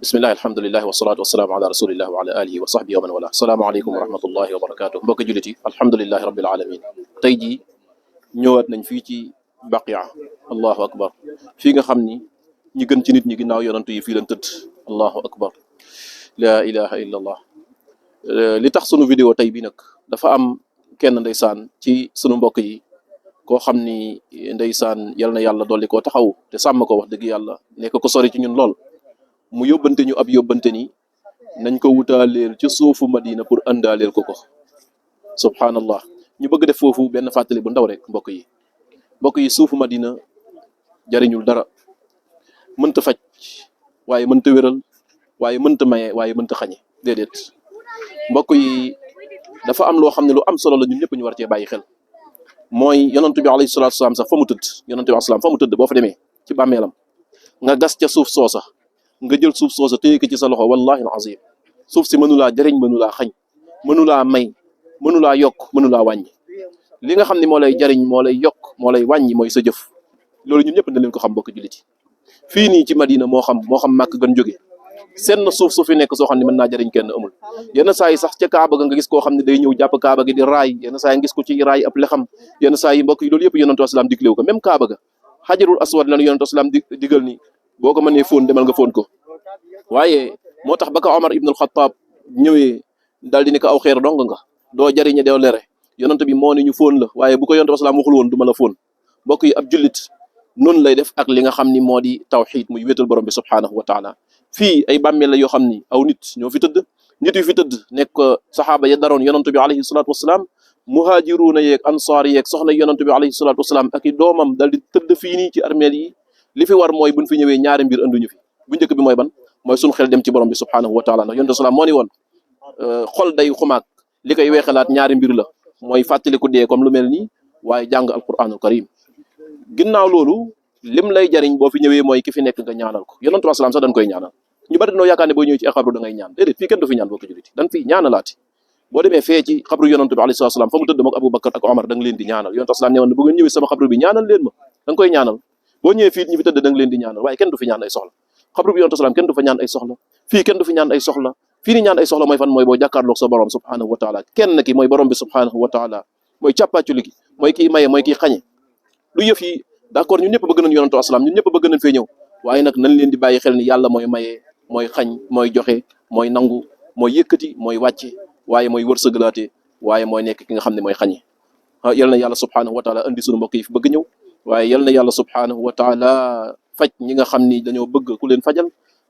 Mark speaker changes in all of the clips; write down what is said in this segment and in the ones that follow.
Speaker 1: bismillah alhamdulilah wasalaatu wasalaamu ala rasulillah wa ala alihi wa sahbihi wa man wala asalaamaaleykum wa rahmatullahi wa barakatuh mbokki jullit yi alhamdulilahi rabbil alamin tey jii ñëwaat nañ fii ci Baqia allahu akbar fii nga xam ni ñi gën ci nit ñi ginnaaw yonantu yi fii leen tëdd allahu akbar la ilaha illa allah li tax sunu vidéo tey bi nag dafa am kenn ndeysaan ci sunu mbokk yi koo xam ni ndeysaan yal na yàlla dolli koo taxaw te sàmm ko wax dëgg yàlla nekk ko sori ci ñun lool mu yóbbante ñu ab yóbbante ni nañ ko wutaaleel ci suufu Madina pour àndaaleel ko subhanallah ñu bëgg def foofu benn fàttali bu ndaw rek mbokk yi suufu Madina jariñul dara mënta faj waaye mënta wéral waaye mënta maye waaye mënta xañe déedéet mbokk yi dafa am loo xam ne lu am solo la ñun ñëpp ñu war cee bàyyi xel mooy yonantu bi alayhi salaatu wasalaam sax fa mu tëdd yonantu bi alayhi salaam fa mu tëdd boo fa demee ci bàmmeelam nga gas ca suuf soosa nga jël suuf soosa téye ko ci sa loxo wallahi alazim suuf si mënulaa jëriñ mënulaa xañ mënulaa may mënulaa yokk mënulaa wàññi li nga xam ne moo lay jariñ moo lay yokk moo lay wàññi mooy sa jëf loolu ñun ñëpp na leen ko xam bokk jullit yi fii nii ci Madina moo xam màkk gën jóge seen suuf su fi nekk soo xam ne mën naa jariñ kenn amul yenn saa yi sax ca Kaaba ga nga gis koo xam ne day ñëw jàpp Kaaba gi di raay yenn saa yi nga gis ko ci raay ab lexam yenn saa yi mbokk yi loolu yëpp yonentu asalaam diglewu ko même Kaaba ga xajarul aswad lañu yonentu asalaam digal ni boo ko mënee fóon demal nga fóon ko waaye moo tax ba ko Omar ibn al-Khattab ñëwee daal di ne ko aw xeer dong nga doo jariñe doo lere yonent bi moo ne ñu fóon la waaye bu ko yonent asalaam waxul woon du ma la fóon mbokk yi ab jullit noonu lay def ak li nga xam ni moo di tawxiid muy wéetal borom bi subhaanahu wa taala fii ay bàmmeel la yoo xam ni aw nit ñoo fi tëdd nit yu fi tëdd nekk saxaaba ya daroon yonent bi alayhi salaatu wasalaam muhaajiruuna yeeg ansaar yeeg soxna yonent bi alayhi salaatu wasalaam ak i doomam dal di tëdd fii nii ci armeel yi li fi war mooy buñ fi ñëwee ñaari mbir anduñu fi bu njëkk bi mooy ban mooy suñu xel dem ci borom bi subhaanahu wa taala ndax yonent salaam moo ni woon xol day xumaag li koy weexalaat ñaari mbir la mooy fàttaliku dee comme lu mel nii waaye jàng alquranul karim ginnaaw loolu lim lay jariñ boo fi ñëwee mooy ki fi nekk nga ñaanal ko yonent bi salaam sax dañ koy ñaanal ñu bari dañoo yaakaar ne boo ñëwee ci xabru da ngay ñaan déedéet fii kenn du fi ñaan boo ko juliti dañ fi ñaanalaati boo demee fee ci xabru yonent bi alayhi salaam fa mu tëdd mook Abu Bakar ak Omar da nga leen di ñaanal yonent salaam ne woon bu ngeen ñëwee sama xabru bi ñaanal leen ma da nga koy ñaanal boo ñëwee fii ñi fi tëdd da nga leen di ñaanal waaye kenn du fi ñaan ay soxla xabru bi yonent salaam kenn du fa ñaan ay soxla fii kenn du fi ñaan ay soxla fii ni ñaan ay soxla mooy fan mooy boo jàkkaarloog sa borom subhanahu wa taala kenn ki mooy borom bi subhanahu wa taala mooy càppaaculi gi mooy kii maye mooy kii xañe lu yëf yi d'accord ñun ñëpp bëgg nañ yonentu asalaam ñun ñëpp bëgg nañ fee ñëw waaye nag nañ leen di bàyyi xel ni yàlla mooy maye mooy xañ mooy joxe mooy nangu mooy yëkkati mooy wàcce waaye mooy wërsëgalaate waaye mooy nekk ki nga xam ne mooy xañe yal na yàlla subhanahu wa taala andi sunu mbokk yi fi bëgg ñëw waaye yal na yàlla subhanahu wa taala faj ñi nga xam ni dañoo bëgg ku leen fajal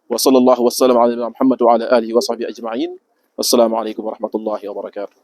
Speaker 1: wa sallallahu wa sallam ala muhammad wa ala alihi wa sahbihi ajmain assalaamu aleykum wa rahmatullahi wa barakatuh